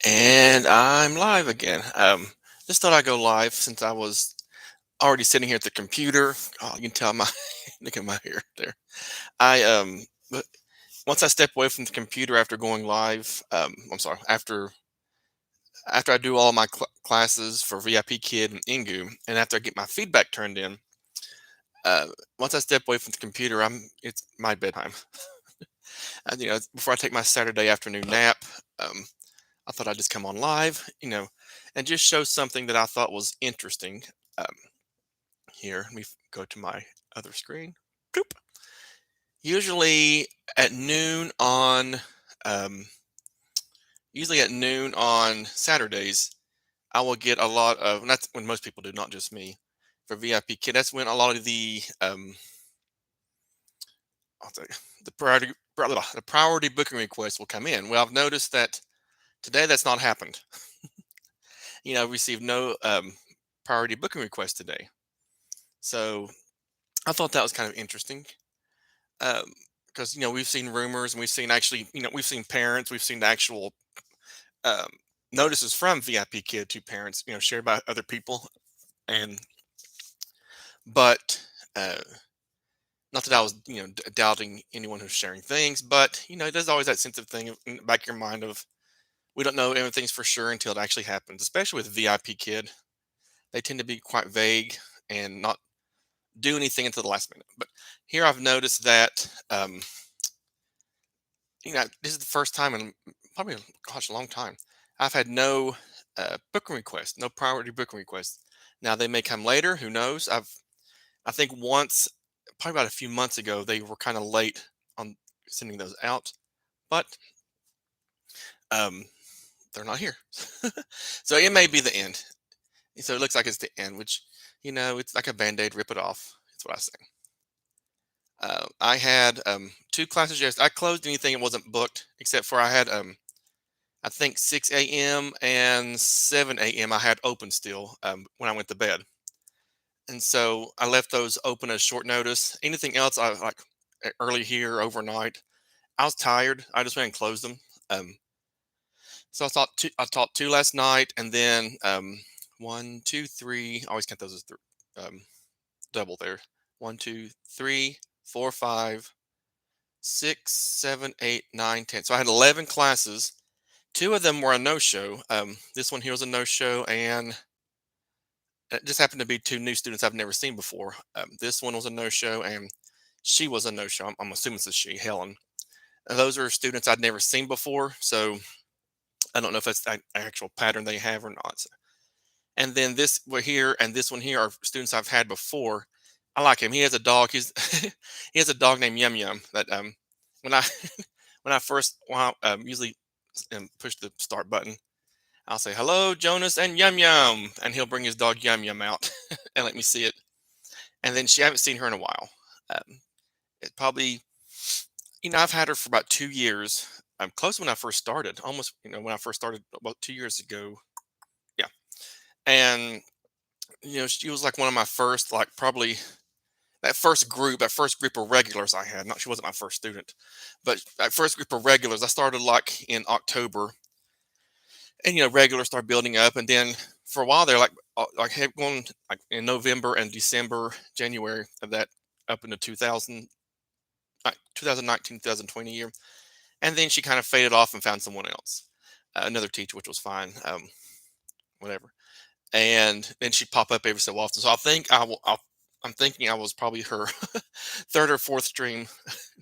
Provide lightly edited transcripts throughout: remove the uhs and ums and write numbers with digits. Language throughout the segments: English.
And I'm live again. Just thought I'd go live since I was already sitting here at the computer. Oh, you can tell my look at my hair there. But once I step away from the computer after going live, I'm sorry, after I do all my classes for VIP Kid and Engoo, and after I get my feedback turned in, uh, once I step away from the computer, it's my bedtime. Before I take my Saturday afternoon nap. Um, I thought I'd just come on live, and just show something that I thought was interesting. Um, Here, let me go to my other screen. Boop. Usually at noon on, um, usually at noon on Saturdays, I will get a lot of, and that's when most people do, not just me. For VIP Kid, that's when a lot of I'll tell you, the priority booking requests will come in. Well, I've noticed that today that's not happened. I've received no priority booking request today. So I thought that was kind of interesting um, because we've seen rumors and we've seen actually we've seen parents, we've seen the actual um, notices from VIP Kid to parents, shared by other people, and but uh, not that I was doubting anyone who's sharing things, but there's always that sense of thing in the back of your mind of we don't know everything's for sure until it actually happens, especially with VIP Kid. They tend to be quite vague and not do anything until the last minute. But here I've noticed that this is the first time in probably gosh a long time I've had no booking requests, no priority booking requests. Now they may come later. Who knows? I think once, probably about a few months ago, they were kind of late on sending those out, but um, they're not here. So it may be the end. So it looks like it's the end, which it's like a band-aid. Rip it off. That's what I say. I had two classes yesterday. I closed anything that wasn't booked, except for I had I think 6 a.m. and 7 a.m. I had open still when I went to bed, and so I left those open as short notice. Anything else, I like early here overnight. I was tired. I just went and closed them. Um, I taught two last night, and then one, two, three. I always count those as double there. One, two, three, four, five, 6, 7, 8, 9, 10. So I had 11 classes. Two of them were a no-show. This one here was a no-show, and it just happened to be two new students I've never seen before. This one was a no-show, and she was a no-show. I'm assuming it's a she, Helen. Those are students I'd never seen before, so I don't know if that's an actual pattern they have or not. And then this one here and this one here are students I've had before. I like him. He has a dog. He has a dog named Yum Yum that when I when I first usually push the start button, I'll say hello Jonas and Yum Yum, and he'll bring his dog Yum Yum out and let me see it. And then I haven't seen her in a while. It probably I've had her for about 2 years. I'm close when I first started, almost when I first started about 2 years ago. Yeah, and she was like one of my first, like probably that first group of regulars I had. Not She wasn't my first student, but that first group of regulars I started like in October, and regulars start building up, and then for a while they're like had going like in November and December, January of that up into 2019, 2020 year, and then she kind of faded off and found someone else, another teacher, which was fine, whatever. And then she'd pop up every so often. So I think I'm thinking I was probably her third or fourth string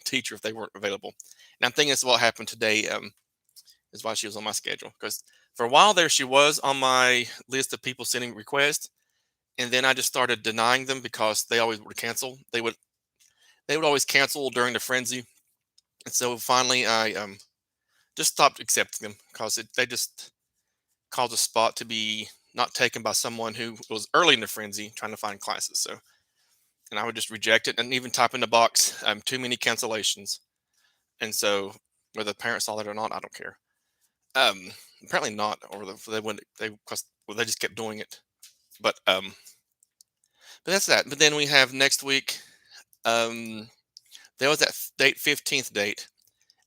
teacher if they weren't available. And I'm thinking that's what happened today. Is why she was on my schedule, because for a while there she was on my list of people sending requests, and then I just started denying them because they always would cancel. They would always cancel during the frenzy, and so finally I just stopped accepting them because they just caused a spot to be not taken by someone who was early in the frenzy trying to find classes. So, and I would just reject it and even type in the box too many cancellations. And so whether the parents saw that or not, I don't care. Um, Apparently not, or they wouldn't. They just kept doing it. But that's that. But then we have next week. Um, there was that date 15th date.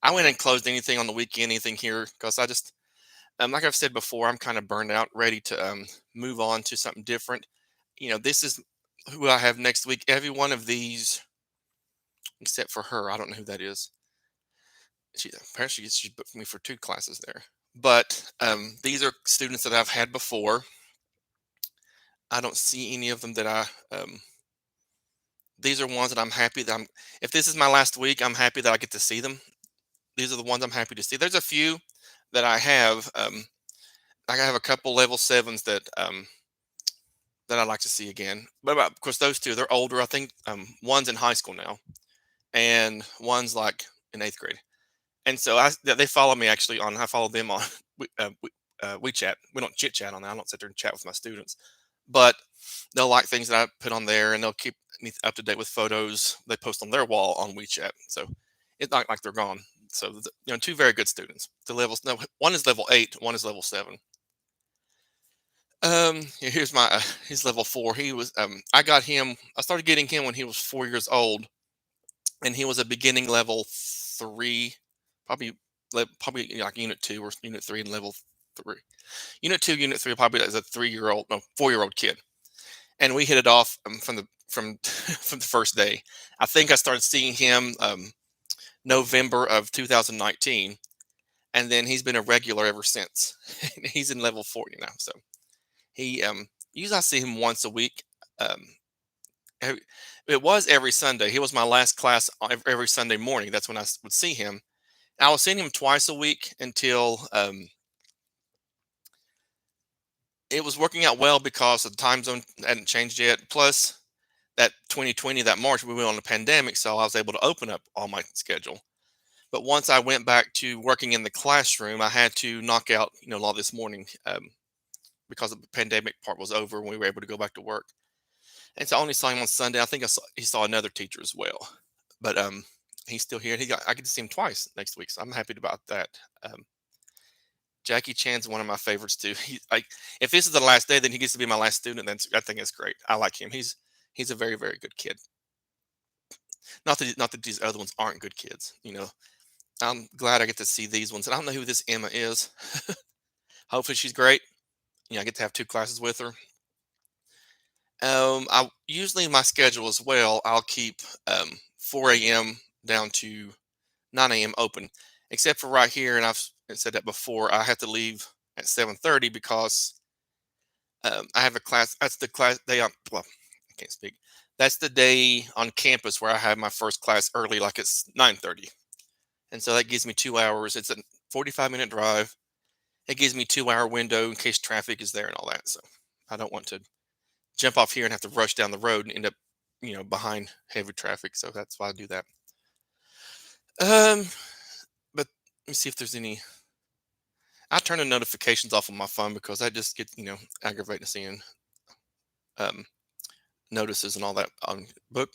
I went and closed anything on the weekend, anything here, because I just Like I've said before, I'm kind of burned out, ready to move on to something different. This is who I have next week. Every one of these, except for her, I don't know who that is. She apparently she booked me for 2 classes there. But these are students that I've had before. I don't see any of them that I. These are ones that I'm happy that I'm. If this is my last week, I'm happy that I get to see them. These are the ones I'm happy to see. There's a few that I have. I have a couple level sevens that I'd like to see again. But of course, those two they're older. I think one's in high school now, and one's like in 8th grade. And so they follow me actually on. I follow them on WeChat. We don't chit chat on that. I don't sit there and chat with my students, but they'll like things that I put on there, and they'll keep me up to date with photos they post on their wall on WeChat. So it's not like they're gone. So two very good students. The levels. No, one is level 8, one is level 7. Here's my he's level 4. He was I got him. I started getting him when he was 4 years old, and he was a beginning level 3, probably probably like unit 2 or unit 3 and level 3. Unit 2, unit 3 probably as a 3-year old, no 4-year old kid, and we hit it off from from the first day. I think I started seeing him November of 2019, and then he's been a regular ever since. He's in level 40 now, so he usually I see him once a week. Um, every, it was every Sunday. He was my last class every Sunday morning. That's when I would see him. I was seeing him twice a week until it was working out well because the time zone hadn't changed yet. Plus, that 2020, that March, we went on a pandemic, so I was able to open up all my schedule. But once I went back to working in the classroom, I had to knock out, a lot this morning because the pandemic part was over and we were able to go back to work. And so I only saw him on Sunday. I think he saw another teacher as well, but he's still here. I get to see him twice next week, so I'm happy about that. Um, Jackie Chan's one of my favorites too. He like if this is the last day, then he gets to be my last student. Then I think it's great. I like him. He's a very very good kid. Not that these other ones aren't good kids. I'm glad I get to see these ones. And I don't know who this Emma is. Hopefully she's great. I get to have 2 classes with her. I usually my schedule as well. I'll keep 4 a.m. down to 9 a.m. open, except for right here. And I've said that before. I have to leave at 7:30 because I have a class. That's the class day. Well, I can't speak. That's the day on campus where I have my first class early, like it's 9:30, and so that gives me 2 hours. It's a 45-minute drive. It gives me 2 hour window in case traffic is there and all that. So I don't want to jump off here and have to rush down the road and end up, behind heavy traffic. So that's why I do that. Um, but let me see if there's any. I turn the notifications off on my phone because I just get, aggravated seeing um, notices and all that on book,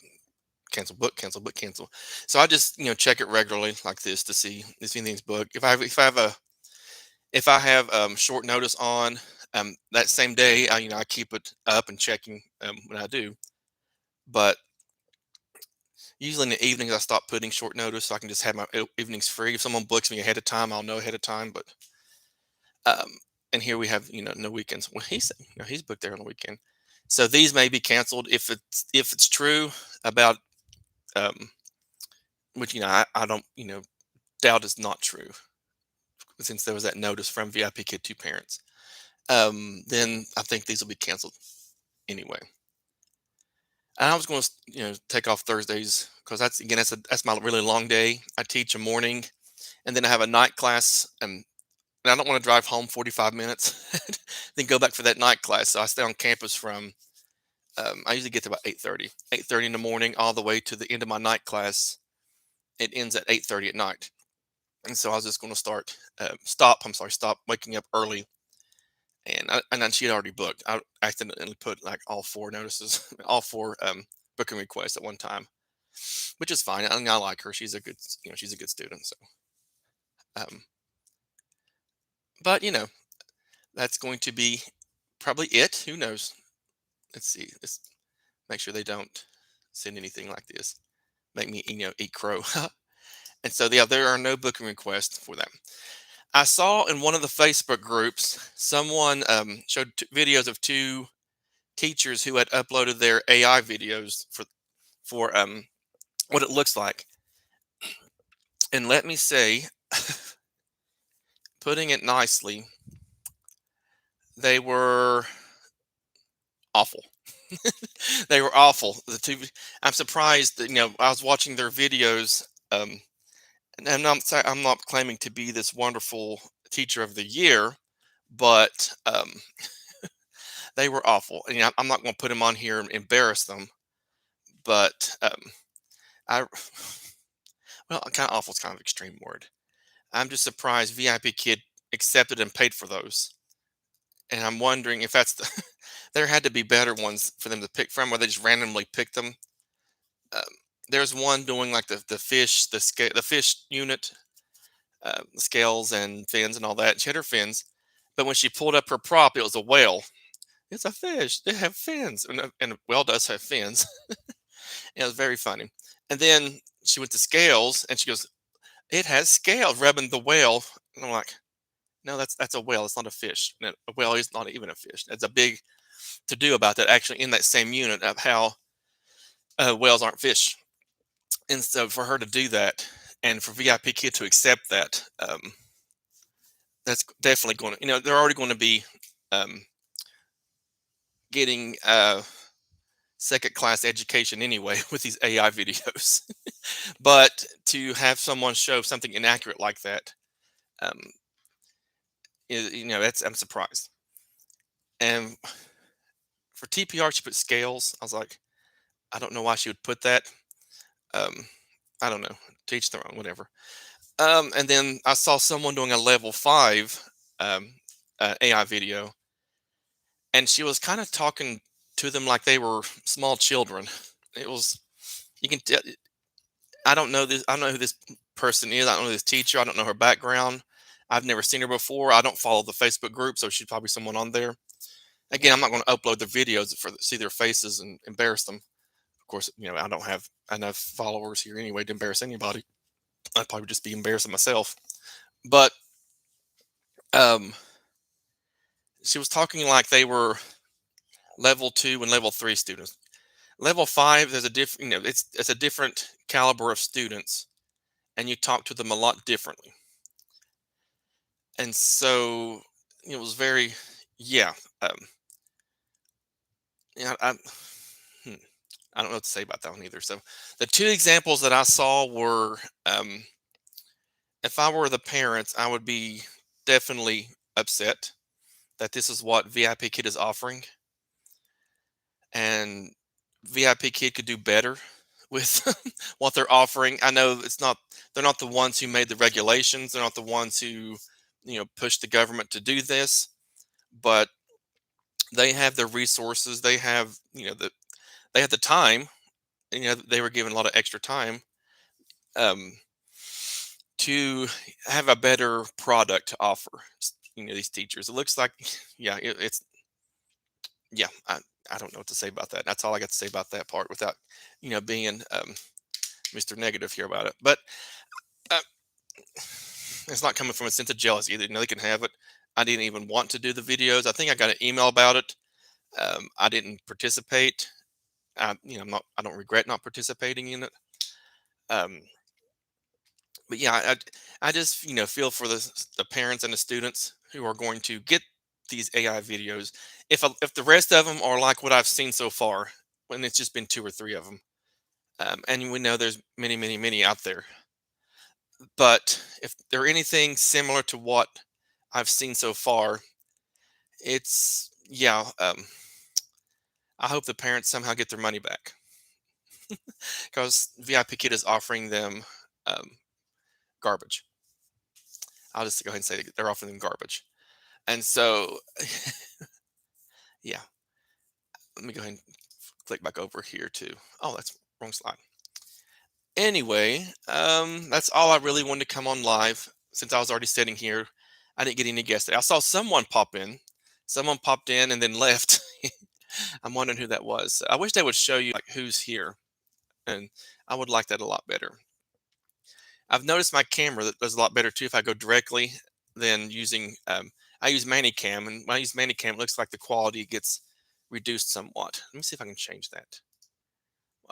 cancel, book, cancel. So I just, check it regularly like this to see if anything's booked. If I have short notice on that same day, I keep it up and checking when I do. But usually in the evenings, I stop putting short notice so I can just have my evenings free. If someone books me ahead of time, I'll know ahead of time. But um, and here we have no weekends. Well, he's booked there on the weekend, so these may be canceled if it's true about um, which I don't doubt is not true since there was that notice from VIP Kid 2 parents. Then I think these will be canceled anyway. And I was going to take off Thursdays because that's my really long day. I teach a morning and then I have a night class, and I don't want to drive home 45 minutes, then go back for that night class. So I stay on campus from, I usually get to about 8:30, 8:30 in the morning, all the way to the end of my night class. It ends at 8:30 at night. And so I was just going to stop waking up early. And then she had already booked. I accidentally put like all 4 notices, all 4 booking requests at one time, which is fine. I like her. She's a good student. So, um, but that's going to be probably it. Who knows? Let's see. Let's make sure they don't send anything like this. Make me, eat crow. And so, yeah, there are no booking requests for them. I saw in one of the Facebook groups someone showed videos of two teachers who had uploaded their AI videos for what it looks like. And let me say, putting it nicely, they were awful. They were awful. I'm surprised that I was watching their videos. And I'm not claiming to be this wonderful teacher of the year, but they were awful. And I'm not going to put them on here and embarrass them, but I well, kind of awful is kind of extreme word. I'm just surprised VIP Kid accepted and paid for those, and I'm wondering if that's the there had to be better ones for them to pick from, where they just randomly picked them. Um, there's one doing like the fish unit, scales and fins and all that. She had her fins, but when she pulled up her prop, it was a whale. It's a fish. They have fins, and a whale does have fins. It was very funny. And then she went to scales, and she goes, "It has scales," rubbing the whale. And I'm like, "No, that's a whale. It's not a fish. No, a whale is not even a fish." There's a big to do about that actually in that same unit of how whales aren't fish. And so for her to do that, and for VIP Kid to accept that, that's definitely going to, they're already going to be um, getting second class education anyway with these AI videos. But to have someone show something inaccurate like that, um, that's I'm surprised. And for TPR, she put scales. I was like, I don't know why she would put that. Um, I don't know. Teach their own, whatever. And then I saw someone doing a level 5 um, AI video, and she was kind of talking to them like they were small children. It was you can tell. I don't know this. I don't know who this person is. I don't know this teacher. I don't know her background. I've never seen her before. I don't follow the Facebook group, so she's probably someone on there. Again, I'm not going to upload the videos for see their faces and embarrass them. Of course, I don't have enough followers here anyway to embarrass anybody. I'd probably just be embarrassing myself. But um, she was talking like they were level 2 and level 3 students. Level 5, there's a different, it's a different caliber of students, and you talk to them a lot differently. And so it was very, yeah, um, yeah. Hmm, I don't know what to say about that one either. So the two examples that I saw were, if I were the parents, I would be definitely upset that this is what VIP Kid is offering, and VIP Kid could do better with what they're offering. I know they're not the ones who made the regulations, they're not the ones who pushed the government to do this, but they have the resources, they have they have the time, and they were given a lot of extra time um, to have a better product to offer these teachers. It looks like yeah, it's yeah, I don't know what to say about that. That's all I got to say about that part without being Mr. Negative here about it. But uh, it's not coming from a sense of jealousy either. They can have it. I didn't even want to do the videos. I think I got an email about it. I didn't participate. I don't regret not participating in it. Um, but yeah, I just feel for the parents and the students who are going to get these AI videos. If the rest of them are like what I've seen so far, when it's just been two or three of them, and we know there's many, many, many out there. But if they're anything similar to what I've seen so far, it's yeah. I hope the parents somehow get their money back because VIP Kid is offering them um, garbage. I'll just go ahead and say they're offering them garbage. And so, yeah, let me go ahead and click back over here to. Oh, that's wrong slide. Anyway, that's all I really wanted to come on live since I was already sitting here. I didn't get any guests today. I saw someone pop in. Someone popped in and then left. I'm wondering who that was. I wish they would show you like who's here, and I would like that a lot better. I've noticed my camera that does a lot better too if I go directly. than using. I use Manicam, and when I use Manicam, it looks like the quality gets reduced somewhat. Let me see if I can change that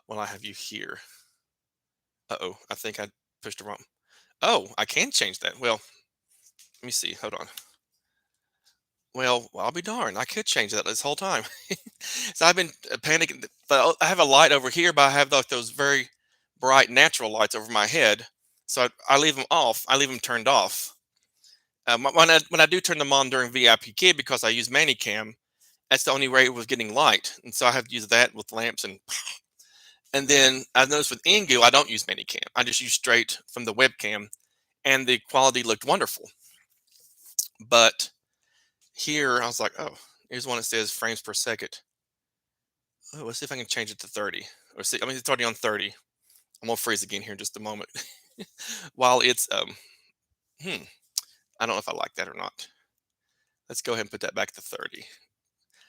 while I have you here. Uh-oh, I think I pushed the wrong. Oh, I can change that. Well, let me see. Hold on. Well, I'll be darned. I could change that this whole time. So I've been panicking. But I have a light over here, but I have like those very bright natural lights over my head. So I leave them off. I leave them turned off. When I do turn them on during VIP Kid because I use Manicam, that's the only way it was getting light, and so I have to use that with lamps and then I've noticed with Engoo I don't use Manicam. I just use straight from the webcam, and the quality looked wonderful. But here I was like, oh, here's one that says frames per second. Oh, let's see if I can change it to 30. Or see, I mean, it's already on 30. I'm gonna freeze again here in just a moment. While it's hmm, I don't know if I like that or not. Let's go ahead and put that back to 30.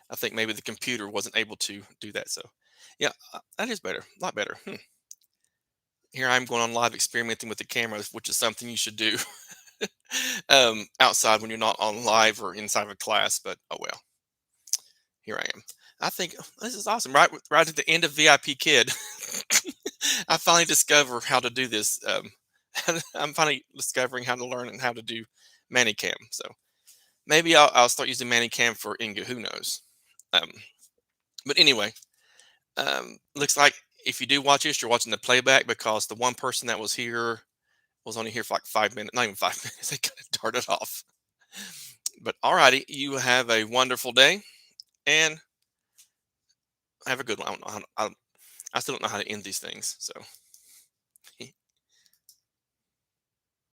I think maybe the computer wasn't able to do that. So, yeah, that is better, a lot better. Here I'm going on live experimenting with the cameras, which is something you should do outside when you're not on live or inside of a class. But oh well, here I am. I think this is awesome. Right at the end of VIP Kid, I finally discover how to do this. I'm finally discovering how to learn and how to do Manicam. So maybe I'll start using Manicam for Inga. Who knows? Um, but anyway, looks like if you do watch this, you're watching the playback because the one person that was here was only here for like 5 minutes, not even 5 minutes. They kind of darted off. But alrighty, you have a wonderful day and have a good one. I still don't know how to end these things. So.